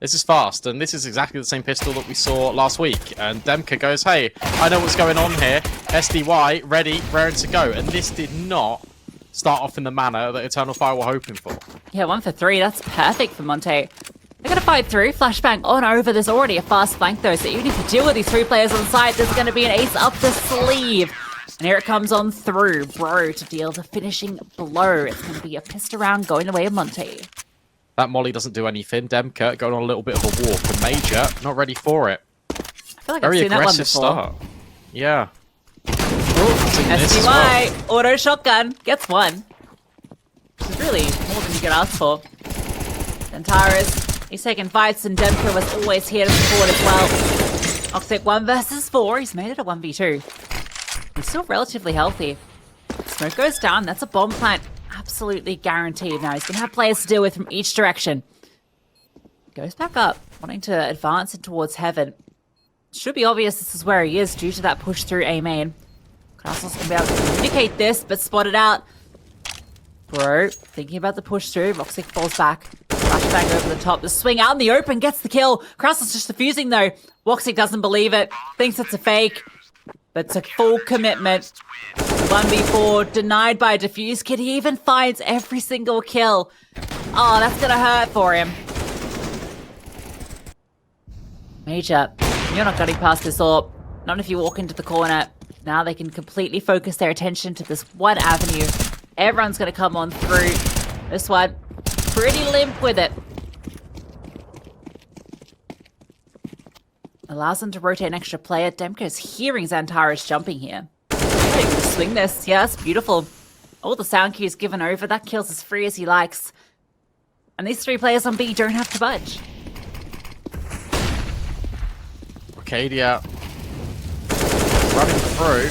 This is fast, and this is exactly the same pistol that we saw last week. And Demka goes, hey, I know what's going on here. SDY, ready, raring to go. And this did not start off in the manner that Eternal Fire were hoping for. Yeah, 1 for 3. That's perfect for Monte. They're going to fight through. Flashbang on over. There's already a fast flank, though. So even if you deal with these 3 players on site, there's going to be an ace up the sleeve. And here it comes on through. Bro to deal the finishing blow. It's going to be a pistol round going away of Monte. That molly doesn't do anything. Demka going on a little bit of a walk. And Major, not ready for it. I feel like Very I've seen that one aggressive before. start. Yeah. SDY, auto shotgun, gets 1. Which is really more than you could ask for. Antares, he's taking fights, and Demka was always here to support as well. Oxic 1 versus 4, he's made it a 1v2. He's still relatively healthy. Smoke goes down, that's a bomb plant. Absolutely guaranteed. Now he's going to have players to deal with from each direction. Goes back up, wanting to advance it towards heaven. Should be obvious this is where he is due to that push through A main. Castle's going to be able to communicate this, but spot it out. Bro, thinking about the push through. Roxic falls back. Flashbang over the top. The swing out in the open gets the kill. Castle's just defusing though. Woxic doesn't believe it. Thinks it's a fake. But it's a full commitment. 1v4 denied by a defuse kit. He even finds every single kill. Oh, that's going to hurt for him. Major, you're not getting past this AWP. Not if you walk into the corner. Now they can completely focus their attention to this one avenue. Everyone's going to come on through. This one, pretty limp with it. Allows them to rotate an extra player. Demka's hearing Xantares jumping here. They can swing this. Yeah, that's beautiful. All the sound cues given over. That kills as free as he likes. And these 3 players on B don't have to budge. Arcadia running through.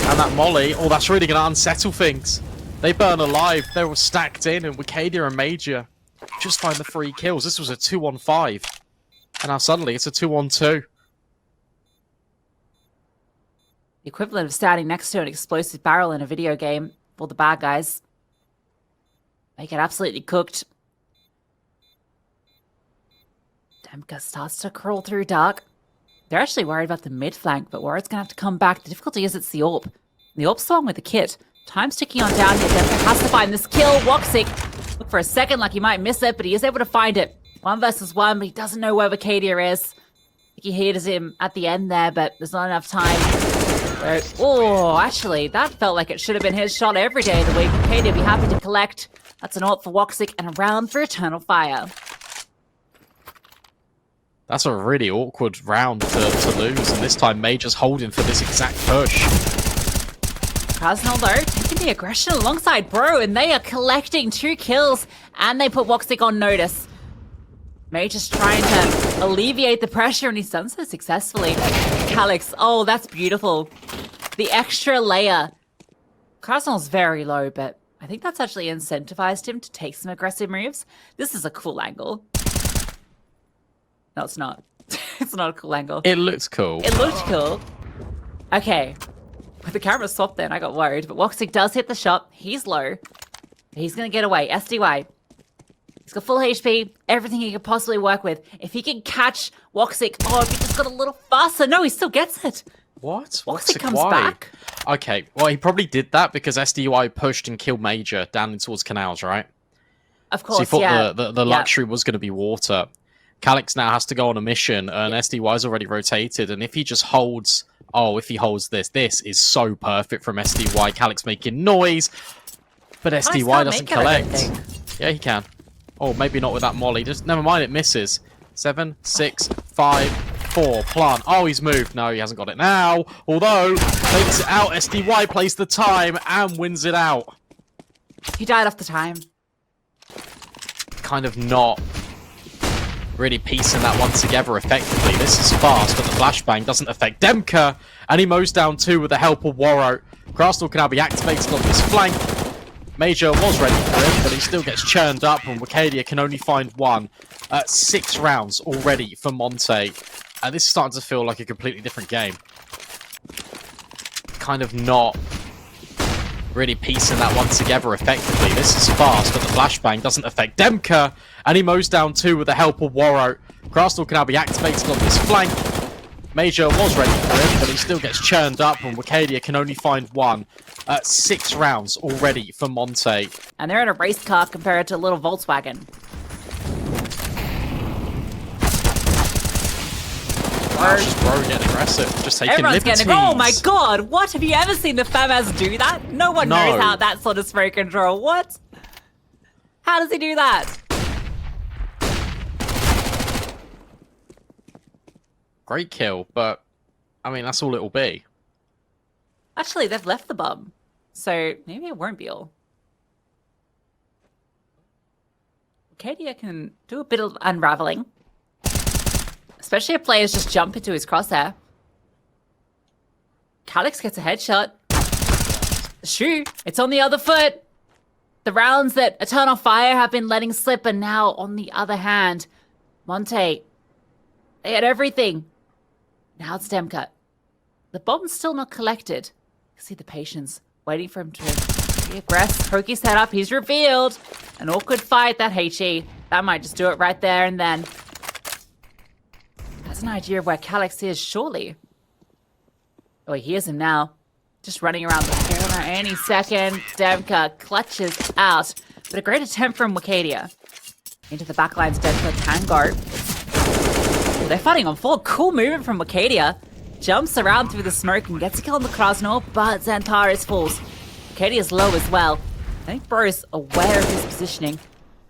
And that molly, oh, that's really going to unsettle things. They burn alive. They were stacked in, and Wicadia and Major just find the 3 kills. This was a 2-on-5. And now suddenly it's a 2-on-2. The equivalent of standing next to an explosive barrel in a video game for the bad guys. They get absolutely cooked. Demka starts to crawl through dark. They're actually worried about the mid flank, but Warren's going to have to come back. The difficulty is it's the AWP. The AWP's the one with the kit. Time's ticking on down here. Demka has to find this kill. Woxic, look for a second like he might miss it, but he is able to find it. 1 versus 1, but he doesn't know where Wicadia is. I think he hears him at the end there, but there's not enough time. Oh, actually, that felt like it should have been his shot every day of the week. Wicadia would be happy to collect. That's an AWP for Woxic and a round for Eternal Fire. That's a really awkward round to lose, and this time Major's holding for this exact push. Krasnal, though, taking the aggression alongside Bro, and they are collecting 2 kills, and they put Woxic on notice. Major's trying to alleviate the pressure, and he's done so successfully. Calyx, oh, that's beautiful. The extra layer. Krasnal's very low, but I think that's actually incentivized him to take some aggressive moves. This is a cool angle. No, it's not. It's not a cool angle. It looks cool. It looked cool. Okay. With the camera swapped then, I got worried. But Woxic does hit the shot. He's low. He's going to get away. SDY. He's got full HP, everything he could possibly work with. If he can catch Woxic, oh, if he just got a little faster. No, he still gets it. What? Woxic comes why? back. Okay, well, he probably did that because SDY pushed and killed Major down in towards canals, right? Of course, so he thought yeah. the luxury was going to be water. Calyx now has to go on a mission, and SDY's already rotated, and if he just holds... Oh, if he holds this is so perfect from SDY. Calyx making noise, but SDY doesn't collect. Yeah, he can. Oh, maybe not with that molly. Just never mind, it misses. 7, 6, 5, 4. Plant. Oh, he's moved. No, he hasn't got it now. Although, makes it out. SDY plays the time and wins it out. He died off the time. Kind of not really piecing that one together effectively. This is fast, but the flashbang doesn't affect Demka, and he mows down 2 with the help of Warrow. Krasnal can now be activated on this flank. Major was ready for him, but he still gets churned up, and Wicadia can only find 1. 6 rounds already for Monte. And this is starting to feel like a completely different game. Kind of not really piecing that one together effectively. This is fast, but the flashbang doesn't affect Demka, and he mows down 2 with the help of Warrow. Krasnal can now be activated on this flank. Major was ready for him, but he still gets churned up, and Wicadia can only find 1. 6 rounds already for Monte. And they're in a race car compared to a little Volkswagen. Wow, just Bro getting aggressive, just taking Everyone's liberties. oh my god, what? Have you ever seen the flamez do that? No one knows how that sort of spray control. What? How does he do that? Great kill, but I mean, that's all it'll be. Actually, they've left the bomb, so maybe it won't be all. Cadia can do a bit of unraveling. Especially if players just jump into his crosshair. Calyx gets a headshot. Shoo! It's on the other foot! The rounds that Eternal Fire have been letting slip are now on the other hand. Monte, they had everything. Now it's Demka. The bomb's still not collected. You see the patience waiting for him to reaggress. Poke his head up, he's revealed. An awkward fight, that HE. That might just do it right there and then. Has an idea of where Calyx is, surely. Oh, he hears him now. Just running around the corner any second. Demka clutches out. But a great attempt from Wicadia. Into the backlines, Demka can go. Oh, they're fighting on full. Cool movement from Wicadia. Jumps around through the smoke and gets a kill on the Krasnal, but Xantares falls. Wicadia's low as well. I think Bro is aware of his positioning.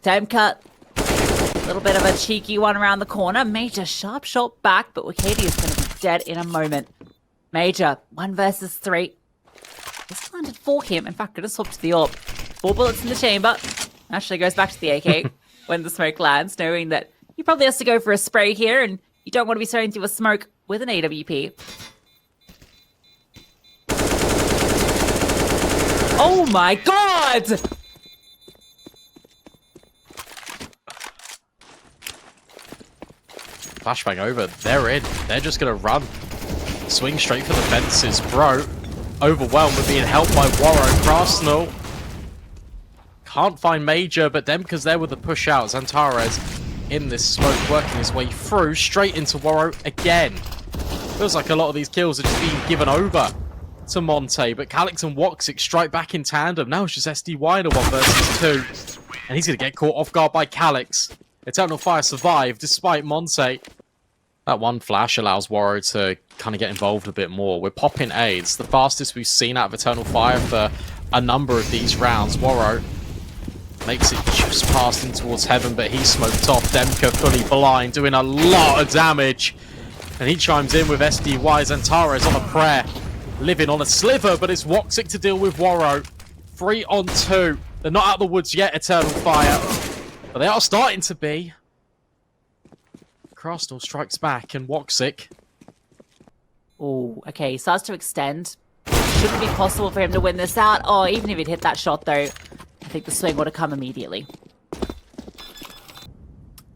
Demka. A little bit of a cheeky one around the corner. Major sharp shot back, but Wicadia is going to be dead in a moment. Major, 1 versus 3. This landed for him. In fact, could have swapped to the AWP. 4 bullets in the chamber. Actually goes back to the AK when the smoke lands, knowing that he probably has to go for a spray here, and you don't want to be throwing through a smoke with an AWP. Oh my god! Flashbang over. They're in. They're just going to run. Swing straight for the fences. Bro, overwhelmed with being helped by Warrow. Krasnal can't find Major, but Demka's there with the push out. Xantares in this smoke, working his way through. Straight into Warrow again. Feels like a lot of these kills are just being given over to Monte, but Calyx and Woxic strike back in tandem. Now it's just SDY in a 1 versus 2. And he's going to get caught off guard by Calyx. Eternal Fire survived despite Monte. That one flash allows Warrow to kind of get involved a bit more. We're popping A. It's the fastest we've seen out of Eternal Fire for a number of these rounds. Warrow makes it just past in towards heaven, but he's smoked off. Demka fully blind, doing a lot of damage. And he chimes in with SDY. Xantares on a prayer, living on a sliver, but it's Woxic to deal with Warrow. 3 on 2. They're not out of the woods yet, Eternal Fire. But they are starting to be. Krasnal strikes back, and Woxic. Oh, okay, he starts to extend. Shouldn't be possible for him to win this out. Oh, even if he'd hit that shot, though, I think the swing would have come immediately.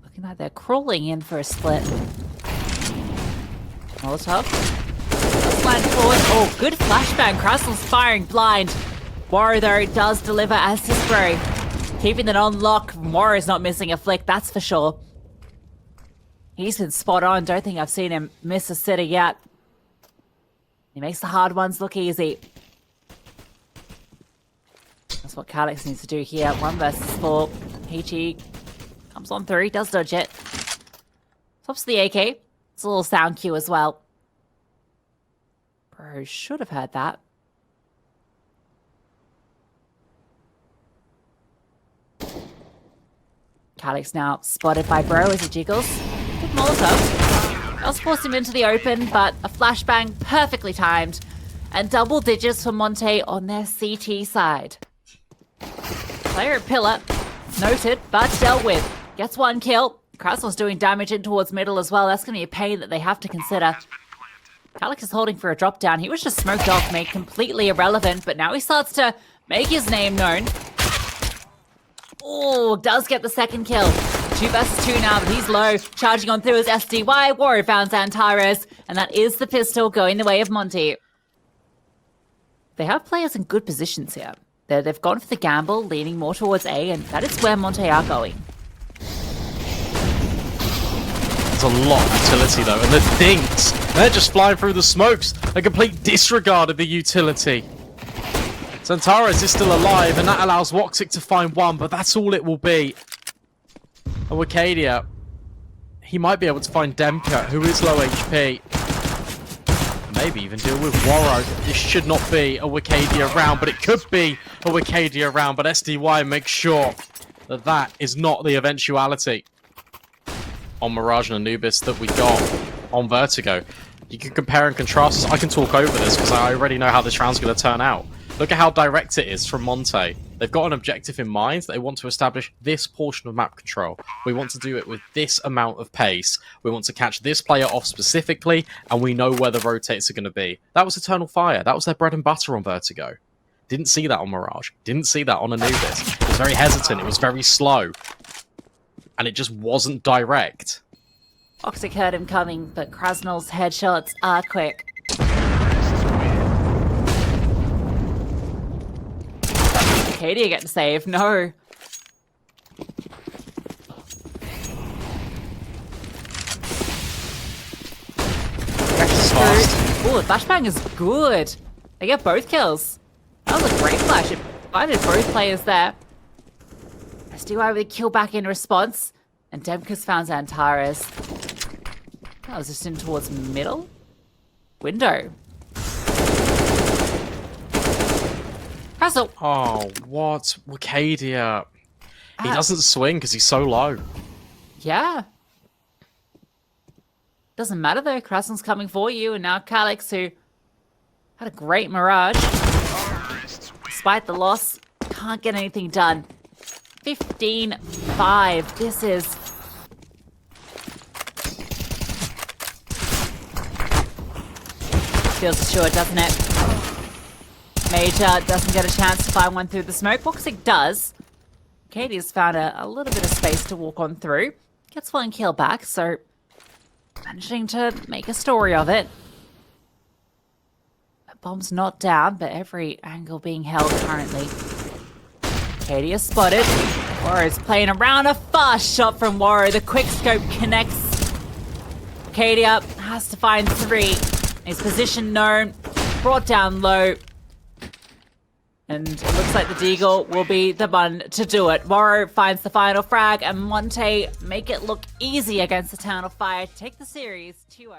Looking like they're crawling in for a split. Molotov. Slide forward. Oh, good flashbang. Krasnal's firing blind. Warrow, though, does deliver as his spray. Keeping it on lock. Warrow's not missing a flick, that's for sure. He's been spot on. Don't think I've seen him miss a sitter yet. He makes the hard ones look easy. That's what Calyx needs to do here. 1 versus 4. HE comes on through. Does dodge it. Swaps the AK. It's a little sound cue as well. Bro should have heard that. Calyx now spotted by Bro as he jiggles. Good Molotov. Does force him into the open, but a flashbang perfectly timed. And double digits for Monte on their CT side. Player at pillar. Noted, but dealt with. Gets 1 kill. Krasnal's doing damage in towards middle as well. That's going to be a pain that they have to consider. Calyx is holding for a drop down. He was just smoked off, made completely irrelevant, but now he starts to make his name known. Oh, does get the 2nd kill. 2 versus 2 now, but he's low. Charging on through his SDY. Warrow found Xantares, and that is the pistol going the way of Monte. They have players in good positions here. They've gone for the gamble, leaning more towards A, and that is where Monte are going. There's a lot of utility though, and the dinks, they're just flying through the smokes. A complete disregard of the utility. Santaris is still alive, and that allows Woxic to find one, but that's all it will be. And Wicadia, he might be able to find Demka, who is low HP. Maybe even deal with Warro. This should not be a Wicadia round, but it could be a Wicadia round. But SDY makes sure that that is not the eventuality on Mirage and Anubis that we got on Vertigo. You can compare and contrast. I can talk over this because I already know how this round's going to turn out. Look at how direct it is from Monte. They've got an objective in mind. They want to establish this portion of map control. We want to do it with this amount of pace. We want to catch this player off specifically, and we know where the rotates are going to be. That was Eternal Fire. That was their bread and butter on Vertigo. Didn't see that on Mirage. Didn't see that on Anubis. It was very hesitant. It was very slow. And it just wasn't direct. Woxic heard him coming, but Krasnol's headshots are quick. Cadia getting saved. No. Ooh, the flashbang is good. They get both kills. That was a great flash. It blinded both players there. SDY with a kill back in response. And Demka's found Antares. That was just in towards middle. Window. Russell. Oh, what? Wicadia. He doesn't swing because he's so low. Yeah. Doesn't matter though. Krasn's coming for you, and now Calix, who had a great Mirage. Despite the loss, can't get anything done. 15-5. This is... feels assured, doesn't it? Major doesn't get a chance to find one through the smoke. Woxic does. Katie's found a little bit of space to walk on through. Gets one kill back, so managing to make a story of it. The bomb's not down, but every angle being held currently. Katie is spotted. Warro's playing around, a fast shot from Warro. The quick scope connects. Katie up, has to find three. His position known, brought down low. And it looks like the Deagle will be the one to do it. Warro finds the final frag, and Monte make it look easy against the Town of Fire to take the series 2-0.